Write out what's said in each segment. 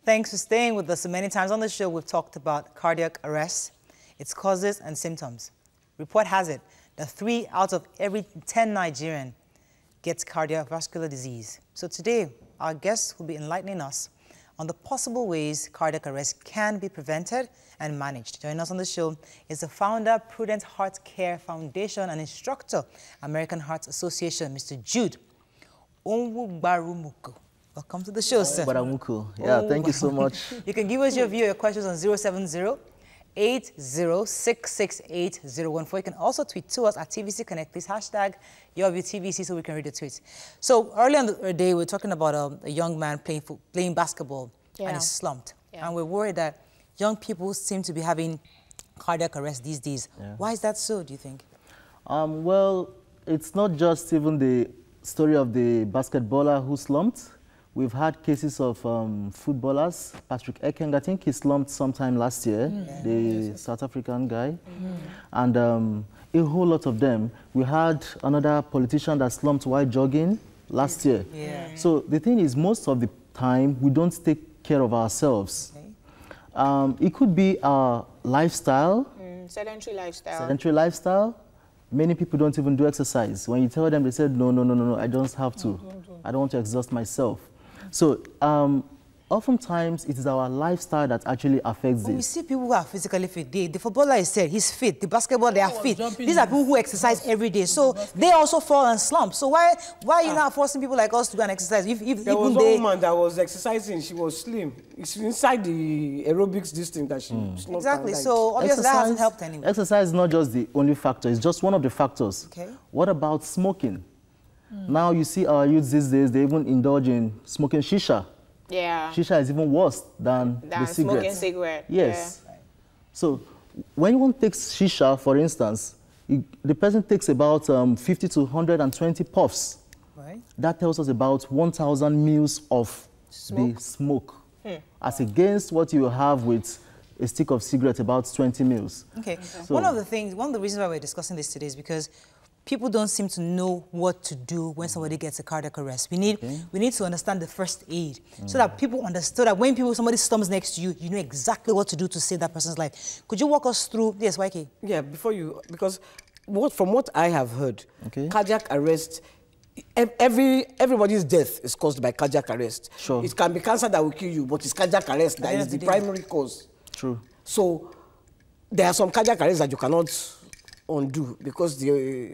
Thanks for staying with us. So many times on the show, we've talked about cardiac arrest, its causes and symptoms. Report has it that 3 out of every 10 Nigerian gets cardiovascular disease. So today, our guest will be enlightening us on the possible ways cardiac arrest can be prevented and managed. Joining us on the show is the founder, Prudent Heart Care Foundation, and instructor, American Heart Association, Mr. Jude Onwugbarumuku. Welcome to the show, sir. Baramuku. Yeah, thank you so much. You can give us your view, your questions on 070-80668014. You can also tweet to us at TVC Connect. Please hashtag YourViewTVC so we can read the tweets. So earlier in the day, we were talking about a young man playing basketball and he's slumped. Yeah. And we're worried that young people seem to be having cardiac arrest these days. Yeah. Why is that so, do you think? Well, it's not just even the story of the basketballer who slumped. We've had cases of footballers. Patrick Ekeng, I think he slumped sometime last year, the South African guy. And a whole lot of them. We had another politician that slumped while jogging last year. Yeah. So the thing is, most of the time, we don't take care of ourselves. Okay. It could be our lifestyle. Sedentary lifestyle. Sedentary lifestyle. Many people don't even do exercise. When you tell them, they say, no, I don't have to. I don't want to exhaust myself. So, oftentimes, it is our lifestyle that actually affects this. We see people who are physically fit. The footballer is said, he's fit. The basketball, they are fit. These are people who exercise every day. So, they also fall and slump. So, why are you not forcing people like us to go and exercise? There was one woman that was exercising. She was slim. It's inside the aerobics district that she slumped. Exactly. So, obviously, that hasn't helped anyone. Exercise is not just the only factor. It's just one of the factors. Okay. What about smoking? Now you see our youth these days, they even indulge in smoking shisha. Yeah. Shisha is even worse than the cigarette. Smoking cigarette. Yes. Yeah. So when one takes shisha, for instance, the person takes about 50 to 120 puffs. Right. That tells us about 1,000 mils of the smoke, as against what you have with a stick of cigarette, about 20 mils. Okay. So, one of the reasons why we're discussing this today is because people don't seem to know what to do when somebody gets a cardiac arrest. We need to understand the first aid so that people understand that when somebody slumps next to you, you know exactly what to do to save that person's life. Could you walk us through this, YK? Yeah, because from what I have heard, cardiac arrest, everybody's death is caused by cardiac arrest. Sure. It can be cancer that will kill you, but it's cardiac arrest that is the primary cause. True. So there are some cardiac arrests that you cannot undo because the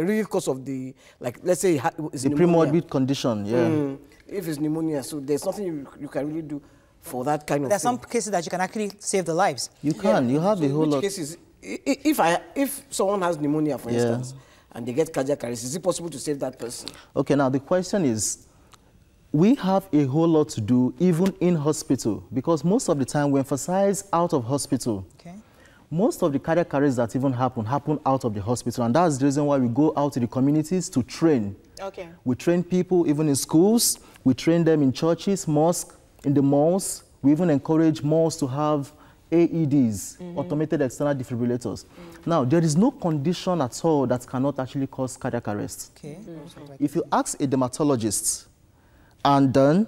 real cause of the, like, let's say it's the premorbid condition, if it's pneumonia, so there's nothing you can really do for that kind of thing. There's some cases that you can actually save the lives. You can. You have a whole lot. Cases, if someone has pneumonia, for instance, and they get cardiac arrest, is it possible to save that person? Okay, now the question is, we have a whole lot to do even in hospital, because most of the time we emphasize out of hospital. Okay. Most of the cardiac arrests that even happen out of the hospital, and that's the reason why we go out to the communities to train. Okay. We train people even in schools, we train them in churches, mosques, in the malls. We even encourage malls to have AEDs, automated external defibrillators. Now, there is no condition at all that cannot actually cause cardiac arrest. Okay. If you ask a dermatologist, and then,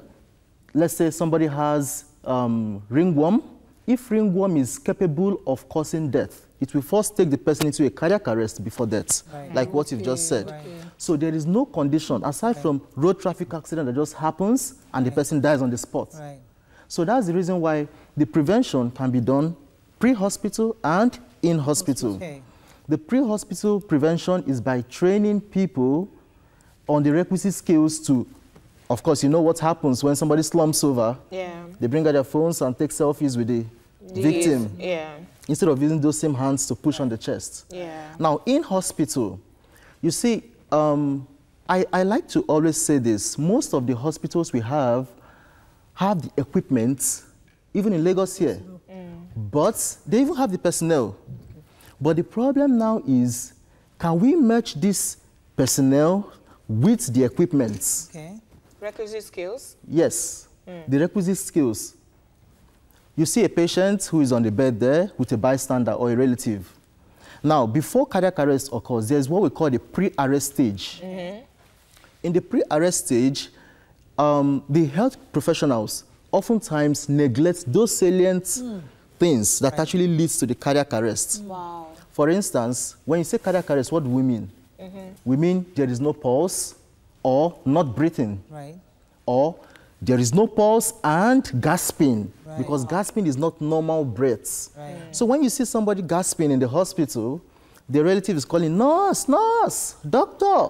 let's say somebody has ringworm, if ringworm is capable of causing death, it will first take the person into a cardiac arrest before death, like what you've just said. So there is no condition, aside from road traffic accident that just happens and the person dies on the spot. So that's the reason why the prevention can be done pre-hospital and in hospital. The pre-hospital prevention is by training people on the requisite skills to, of course, you know what happens when somebody slumps over. They bring out their phones and take selfies with the victim. Instead of using those same hands to push on the chest. Now, in hospital, you see, I like to always say this. Most of the hospitals we have the equipment, even in Lagos here, but they even have the personnel. But the problem now is, can we match this personnel with the equipment? Requisite skills? Yes, the requisite skills. You see a patient who is on the bed there with a bystander or a relative. Now, before cardiac arrest occurs, there's what we call the pre-arrest stage. In the pre-arrest stage, the health professionals oftentimes neglect those salient things that actually leads to the cardiac arrest. Wow. For instance, when you say cardiac arrest, what do we mean? We mean there is no pulse or not breathing. Right. Or there is no pulse and gasping, because gasping is not normal breaths. Right. So when you see somebody gasping in the hospital, the relative is calling, nurse, nurse, doctor.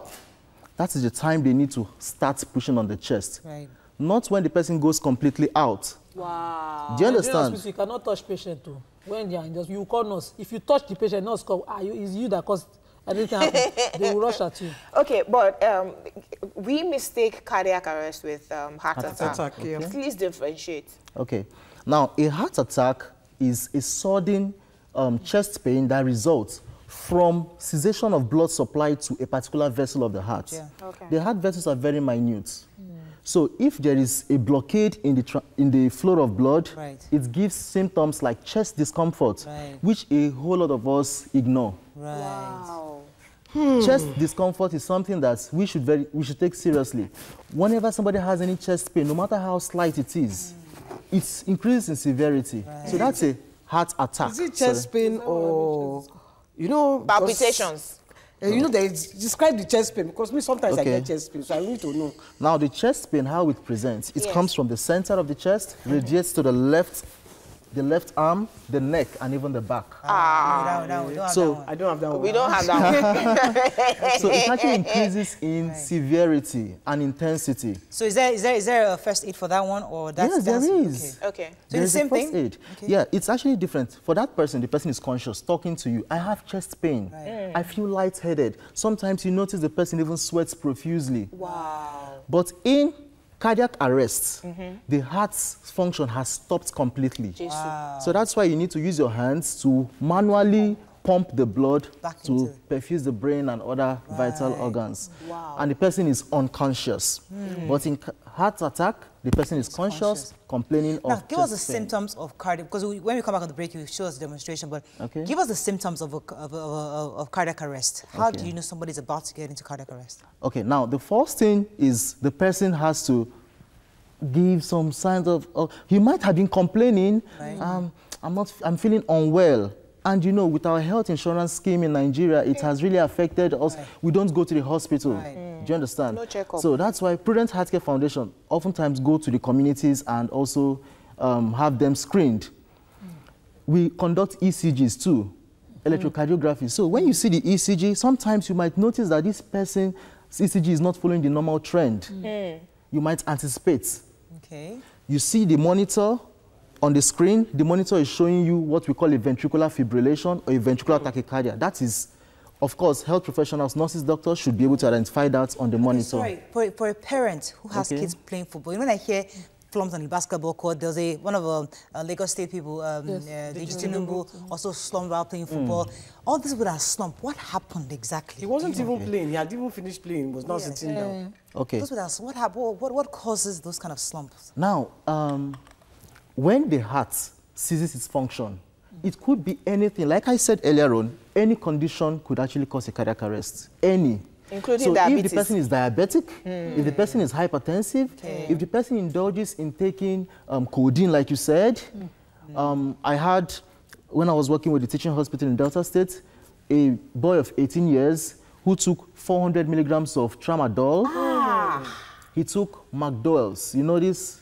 That is the time they need to start pushing on the chest. Right. Not when the person goes completely out. Wow. Do you understand? You cannot touch patient too. When they are in the, you call nurse. If you touch the patient, nurse come, it's you that caused anything happen. They will rush at you. Okay, but we mistake cardiac arrest with heart attack. Yeah. Please differentiate. Okay. Now, a heart attack is a sudden chest pain that results from cessation of blood supply to a particular vessel of the heart. Yeah. Okay. The heart vessels are very minute. So if there is a blockade in the flow of blood, it gives symptoms like chest discomfort, which a whole lot of us ignore. Right. Wow. Chest discomfort is something that we should take seriously. Whenever somebody has any chest pain, no matter how slight it is, it increases in severity. So that's a heart attack. Is it chest pain or, you know, Palpitations. You know, describe the chest pain, because me sometimes I get chest pain, so I need to know. Now, the chest pain, how it presents, it comes from the center of the chest, radiates to the left arm, the neck, and even the back. So I don't have that one. We don't have that one. So it actually increases in severity and intensity. So is there a first aid for that one, or that's Yes, there is. Okay. So it's the same thing? Aid. Yeah, it's actually different. For that person, the person is conscious, talking to you. I have chest pain. I feel lightheaded. Sometimes you notice the person even sweats profusely. Wow. But in cardiac arrest, the heart's function has stopped completely. Wow. So that's why you need to use your hands to manually pump the blood Back to into perfuse the brain and other vital organs. Wow. And the person is unconscious. But in heart attack, the person is conscious, complaining Now, of give us the chest pain. symptoms of cardiac, because when we come back on the break, you show us a demonstration, but give us the symptoms of cardiac arrest. How do you know somebody's about to get into cardiac arrest? Okay, now the first thing is the person has to give some signs of, he might have been complaining, I'm feeling unwell. And you know, with our health insurance scheme in Nigeria, it has really affected us. We don't go to the hospital. Do you understand? No checkup. So that's why Prudent Healthcare Foundation oftentimes go to the communities and also have them screened. We conduct ECGs too, electrocardiography. So when you see the ECG, sometimes you might notice that this person's ECG is not following the normal trend. You might anticipate. Okay. You see the monitor on the screen. The monitor is showing you what we call a ventricular fibrillation or a ventricular tachycardia. That is, of course, health professionals, nurses, doctors should be able to identify that on the monitor. Sorry, for a parent who has kids playing football, when I hear slumped on the basketball court, there was one of Lagos State people, Deji Tinubu, also slumped while playing football. All this would have slumped. What happened exactly? He wasn't even playing. He had even finished playing. He was not sitting down. Okay. What happened? What causes those kind of slumps? Now, when the heart ceases its function, it could be anything. Like I said earlier on, any condition could actually cause a cardiac arrest. Any. Including diabetes. If the person is diabetic, if the person is hypertensive, if the person indulges in taking codeine, like you said, I had, when I was working with the teaching hospital in Delta State, a boy of 18 years who took 400 milligrams of tramadol. He took McDowell's, you know this?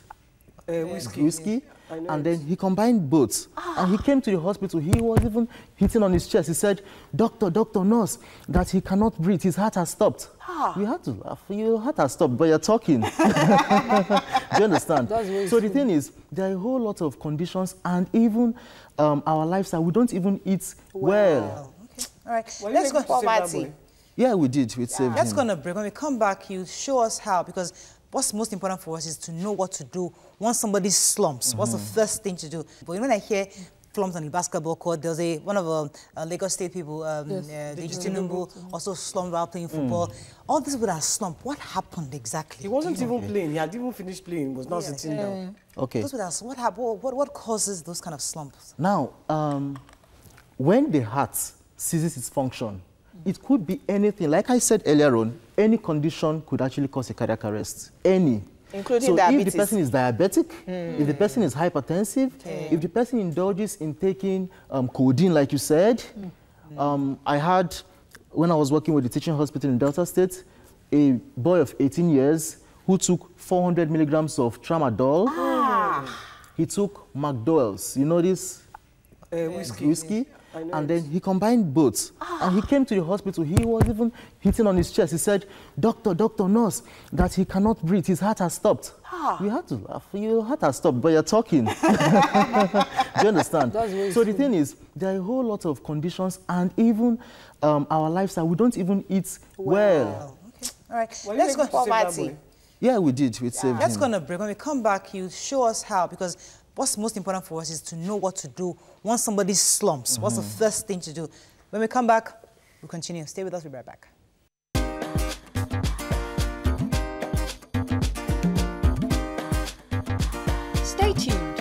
Whiskey. And then he combined both. And he came to the hospital. He was even hitting on his chest. He said, doctor, nurse, that he cannot breathe. His heart has stopped. We had to laugh. Your heart has stopped, but you're talking. Do you understand? So the thing is, there are a whole lot of conditions, and even our lifestyle, we don't even eat well. Okay. All right. Let's go to poverty. Yeah, we did. We saved Let's him. go on a break. When we come back, you show us how, because what's most important for us is to know what to do once somebody slumps. What's the first thing to do? But when I hear slumped on the basketball court, there was one of Lagos State people, Deji Tinubu, also slumped while playing football. All this would have slumped. What happened exactly? He wasn't even playing. He had even finished playing. He was not sitting down. Okay. What happened? What causes those kind of slumps? Now, when the heart ceases its function, it could be anything. Like I said earlier on, any condition could actually cause a cardiac arrest. Any. Including so diabetes. if the person is diabetic, if the person is hypertensive, if the person indulges in taking codeine, like you said, I had, when I was working with the teaching hospital in Delta State, a boy of 18 years who took 400 milligrams of tramadol. He took McDowell's, you know this? Whiskey. And then he combined both. And he came to the hospital. He was even hitting on his chest. He said, doctor, nurse, that he cannot breathe. His heart has stopped. We had to laugh. Your heart has stopped, but you're talking. Do you understand? So the thing is, there are a whole lot of conditions and even our lifestyle. We don't even eat well. Okay. All right. Let's go. Poverty. Yeah, we did. We saved Let's him. go on a break. When we come back, you show us how, because what's most important for us is to know what to do once somebody slumps. What's the first thing to do? When we come back, we'll continue. Stay with us. We'll be right back. Stay tuned.